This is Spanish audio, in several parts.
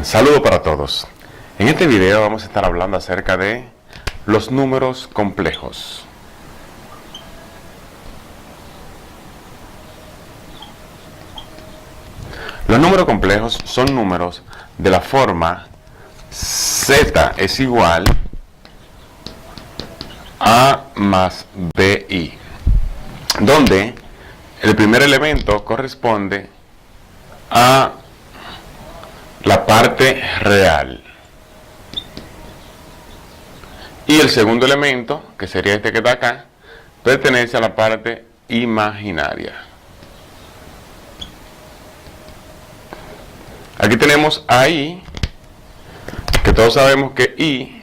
Saludo para todos. En este video vamos a estar hablando acerca de los números complejos. Los números complejos son números de la forma z es igual a más bi, donde el primer elemento corresponde a la parte real y el segundo elemento, que sería este que está acá, pertenece a la parte imaginaria. Aquí tenemos a i, que todos sabemos que i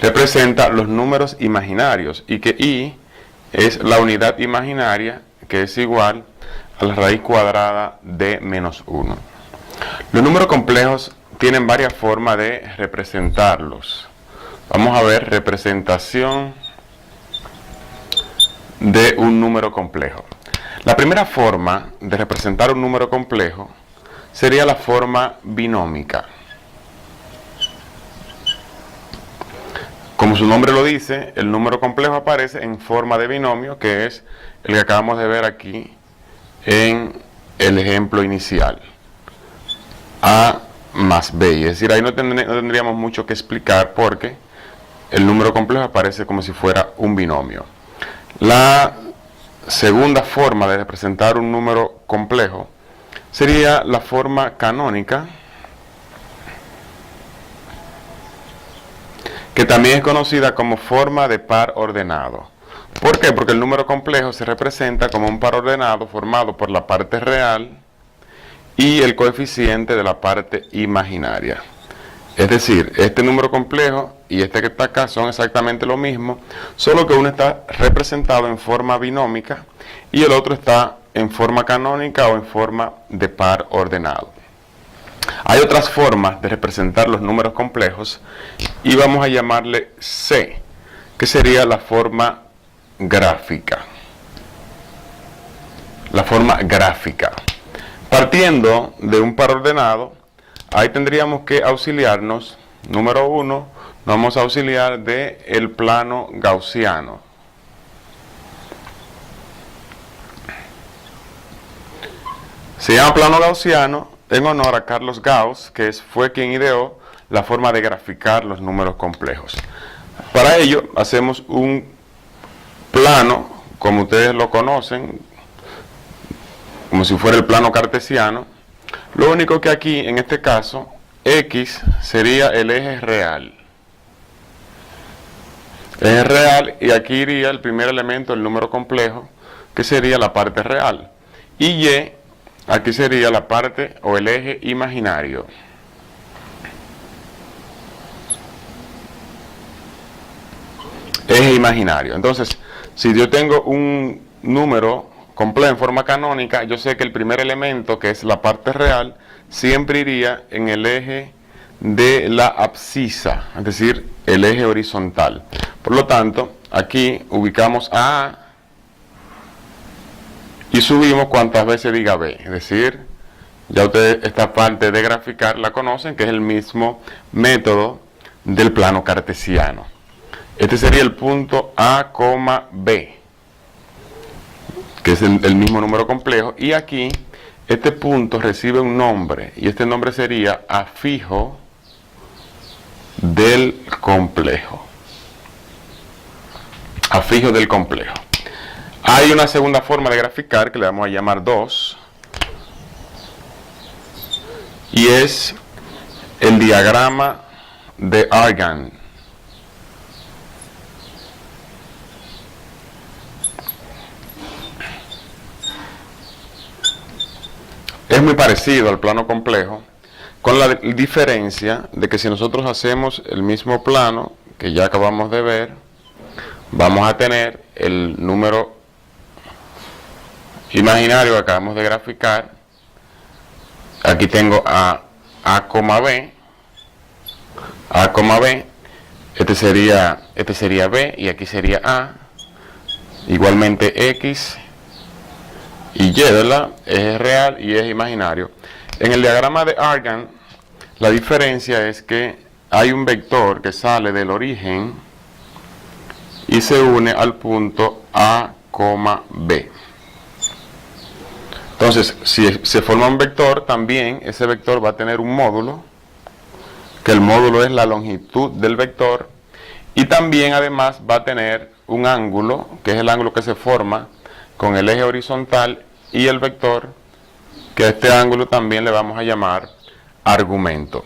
representa los números imaginarios y que i es la unidad imaginaria, que es igual a la raíz cuadrada de menos 1. Los números complejos tienen varias formas de representarlos. Vamos a ver representación de un número complejo. La primera forma de representar un número complejo sería la forma binómica. Como su nombre lo dice, el número complejo aparece en forma de binomio, que es el que acabamos de ver aquí en el ejemplo inicial. A más b, es decir, ahí no tendríamos mucho que explicar porque el número complejo aparece como si fuera un binomio. La segunda forma de representar un número complejo sería la forma canónica, que también es conocida como forma de par ordenado. ¿Por qué? Porque el número complejo se representa como un par ordenado formado por la parte real y el coeficiente de la parte imaginaria. Es decir, este número complejo y este que está acá son exactamente lo mismo, solo que uno está representado en forma binómica y el otro está en forma canónica o en forma de par ordenado. Hay otras formas de representar los números complejos y vamos a llamarle C, que sería la forma gráfica. La forma gráfica. Partiendo de un par ordenado, ahí tendríamos que auxiliarnos, número 1, nos vamos a auxiliar del plano gaussiano. Se llama plano gaussiano en honor a Carlos Gauss, que fue quien ideó la forma de graficar los números complejos. Para ello hacemos un plano, como ustedes lo conocen, como si fuera el plano cartesiano. Lo único que aquí, en este caso, X sería el eje real. Eje real, y aquí iría el primer elemento del número complejo, que sería la parte real. Y Y, aquí sería la parte o el eje imaginario. Eje imaginario. Entonces, si yo tengo un número complejo en forma canónica, yo sé que el primer elemento, que es la parte real, siempre iría en el eje de la abscisa, es decir, el eje horizontal. Por lo tanto, aquí ubicamos a A y subimos cuantas veces diga B, es decir, ya ustedes esta parte de graficar la conocen, que es el mismo método del plano cartesiano. Este sería el punto A, B, que es el mismo número complejo, y aquí este punto recibe un nombre, y este nombre sería afijo del complejo. Afijo del complejo. Hay una segunda forma de graficar que le vamos a llamar 2, y es el diagrama de Argand. Es muy parecido al plano complejo, con la diferencia de que si nosotros hacemos el mismo plano que ya acabamos de ver, vamos a tener el número imaginario que acabamos de graficar. Aquí tengo a B, este sería B y aquí sería A, igualmente X y Y, ¿verdad? Eje real y eje imaginario. En el diagrama de Argand La diferencia es que hay un vector que sale del origen y se une al punto A, B. Entonces, si se forma un vector, también ese vector va a tener un módulo, que el módulo es la longitud del vector, y también además va a tener un ángulo, que es el ángulo que se forma con el eje horizontal y el vector, que a este ángulo también le vamos a llamar argumento.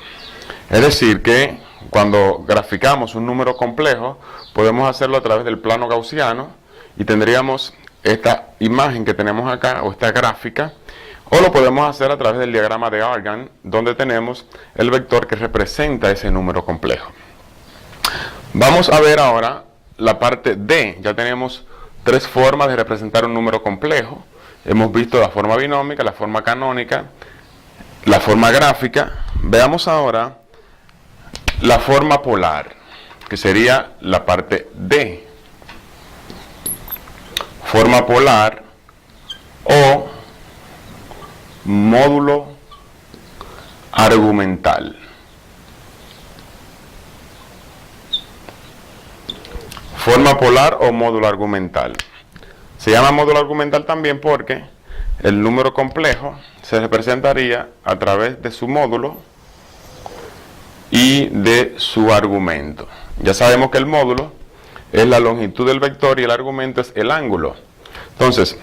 Es decir, que cuando graficamos un número complejo, podemos hacerlo a través del plano gaussiano y tendríamos esta imagen que tenemos acá, o esta gráfica, o lo podemos hacer a través del diagrama de Argand, donde tenemos el vector que representa ese número complejo. Vamos a ver ahora la parte D. Ya tenemos tres formas de representar un número complejo. Hemos visto la forma binómica, la forma canónica, la forma gráfica. Veamos ahora la forma polar, que sería la parte D. Forma polar o módulo argumental. Forma polar o módulo argumental. Se llama módulo argumental también porque el número complejo se representaría a través de su módulo y de su argumento. Ya sabemos que el módulo es la longitud del vector y el argumento es el ángulo. Entonces,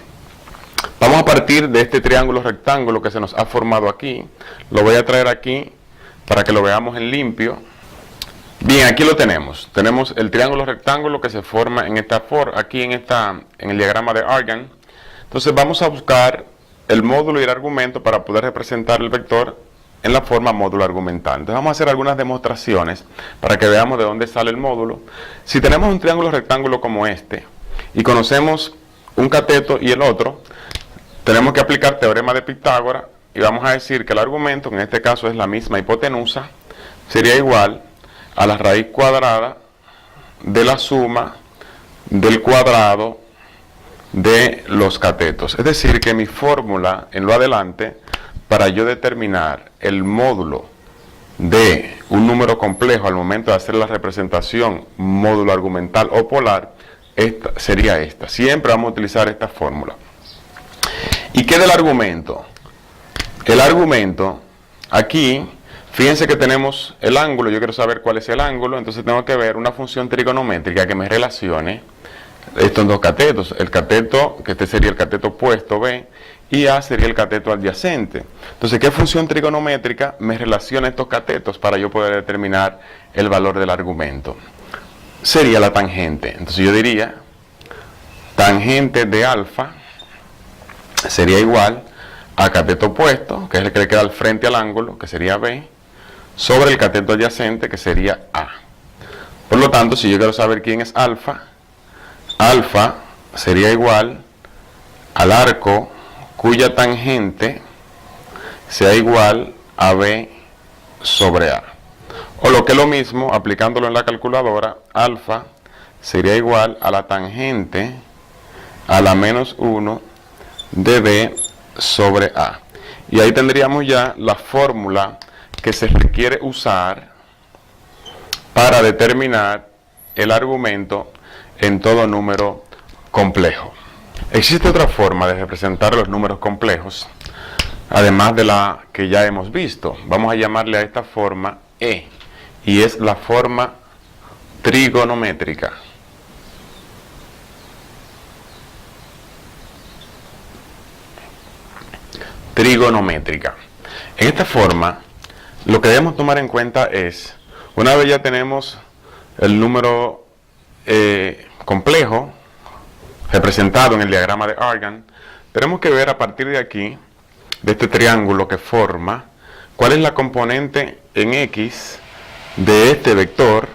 vamos a partir de este triángulo rectángulo que se nos ha formado aquí. Lo voy a traer aquí para que lo veamos en limpio. Bien, aquí lo tenemos. Tenemos el triángulo rectángulo que se forma en esta forma, aquí en el diagrama de Argand. Entonces vamos a buscar el módulo y el argumento para poder representar el vector en la forma módulo argumental. Entonces vamos a hacer algunas demostraciones para que veamos de dónde sale el módulo. Si tenemos un triángulo rectángulo como este y conocemos un cateto y el otro, tenemos que aplicar teorema de Pitágoras y vamos a decir que el argumento, que en este caso es la misma hipotenusa, sería igual a la raíz cuadrada de la suma del cuadrado de los catetos. Es decir, que mi fórmula en lo adelante, para yo determinar el módulo de un número complejo al momento de hacer la representación módulo argumental o polar, sería esta. Siempre vamos a utilizar esta fórmula. ¿Y qué del argumento? El argumento, aquí, fíjense que tenemos el ángulo. Yo quiero saber cuál es el ángulo, entonces tengo que ver una función trigonométrica que me relacione estos dos catetos. El cateto, que este sería el cateto opuesto, B, y A sería el cateto adyacente. Entonces, ¿qué función trigonométrica me relaciona estos catetos para yo poder determinar el valor del argumento? Sería la tangente. Entonces yo diría, tangente de alfa sería igual a cateto opuesto, que es el que le queda al frente al ángulo, que sería B, sobre el cateto adyacente, que sería A. Por lo tanto, si yo quiero saber quién es alfa, alfa sería igual al arco cuya tangente sea igual a B sobre A. O lo que es lo mismo, aplicándolo en la calculadora, alfa sería igual a la tangente a la menos 1 de B sobre A. Y ahí tendríamos ya la fórmula que se requiere usar para determinar el argumento en todo número complejo. Existe otra forma de representar los números complejos, además de la que ya hemos visto. Vamos a llamarle a esta forma E, y es la forma trigonométrica. Trigonométrica. En esta forma, lo que debemos tomar en cuenta es, una vez ya tenemos el número complejo representado en el diagrama de Argand, tenemos que ver a partir de aquí, de este triángulo que forma, cuál es la componente en X de este vector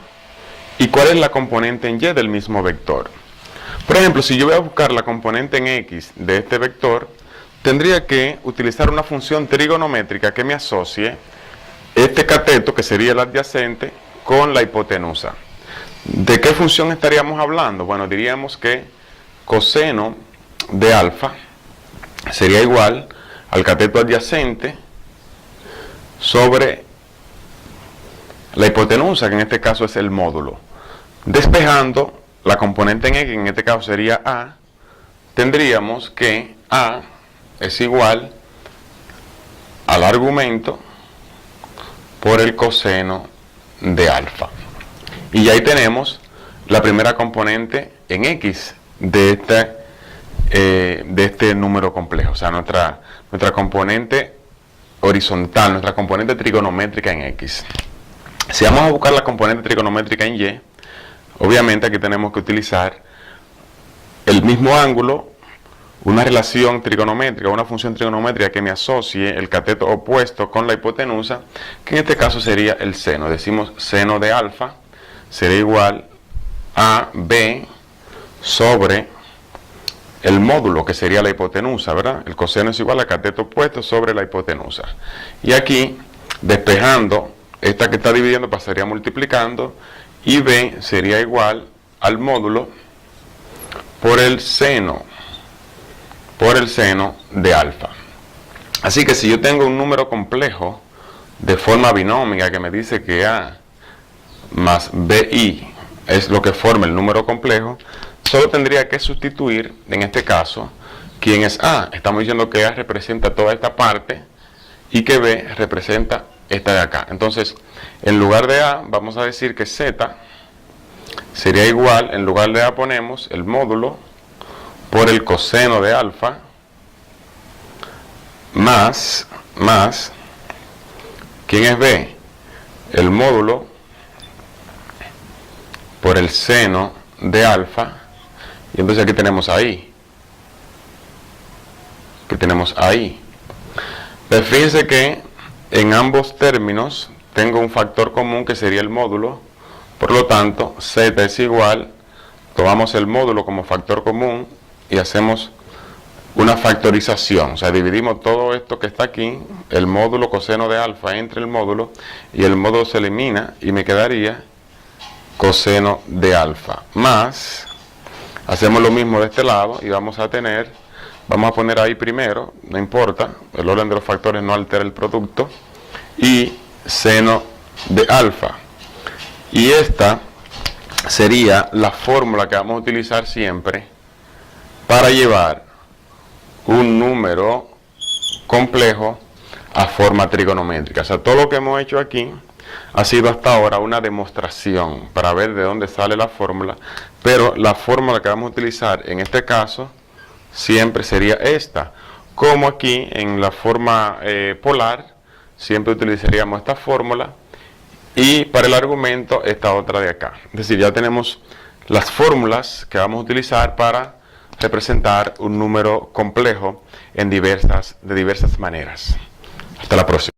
y cuál es la componente en Y del mismo vector. Por ejemplo, si yo voy a buscar la componente en X de este vector, tendría que utilizar una función trigonométrica que me asocie este cateto, que sería el adyacente, con la hipotenusa. ¿De qué función estaríamos hablando? Bueno, diríamos que coseno de alfa sería igual al cateto adyacente sobre la hipotenusa, que en este caso es el módulo. Despejando la componente en X, que en este caso sería A, tendríamos que A es igual al argumento por el coseno de alfa. Y ahí tenemos la primera componente en X de este número complejo, o sea, nuestra componente horizontal, nuestra componente trigonométrica en X. Si vamos a buscar la componente trigonométrica en Y, obviamente aquí tenemos que utilizar el mismo ángulo, una relación trigonométrica, una función trigonométrica que me asocie el cateto opuesto con la hipotenusa, que en este caso sería el seno. Decimos seno de alfa será igual a B sobre el módulo, que sería la hipotenusa, ¿verdad? El coseno es igual al cateto opuesto sobre la hipotenusa. Y aquí, despejando, esta que está dividiendo pasaría multiplicando, y B sería igual al módulo por el seno de alfa. Así que si yo tengo un número complejo de forma binómica que me dice que A más BI es lo que forma el número complejo, solo tendría que sustituir, en este caso, quién es A. Estamos diciendo que A representa toda esta parte y que B representa esta de acá. Entonces, en lugar de A, vamos a decir que Z sería igual, en lugar de A ponemos el módulo por el coseno de alfa más, ¿quién es B? El módulo por el seno de alfa, y entonces aquí tenemos ahí. Pero fíjense que en ambos términos tengo un factor común que sería el módulo, por lo tanto Z es igual, tomamos el módulo como factor común y hacemos una factorización, o sea, dividimos todo esto que está aquí, el módulo coseno de alfa entre el módulo, y el módulo se elimina y me quedaría coseno de alfa, más, hacemos lo mismo de este lado y vamos a poner ahí primero, no importa, el orden de los factores no altera el producto, y seno de alfa. Y esta sería la fórmula que vamos a utilizar siempre para llevar un número complejo a forma trigonométrica. O sea, todo lo que hemos hecho aquí ha sido hasta ahora una demostración para ver de dónde sale la fórmula, pero la fórmula que vamos a utilizar en este caso siempre sería esta. Como aquí en la forma polar, siempre utilizaríamos esta fórmula, y para el argumento esta otra de acá. Es decir, ya tenemos las fórmulas que vamos a utilizar para representar un número complejo de diversas maneras. Hasta la próxima.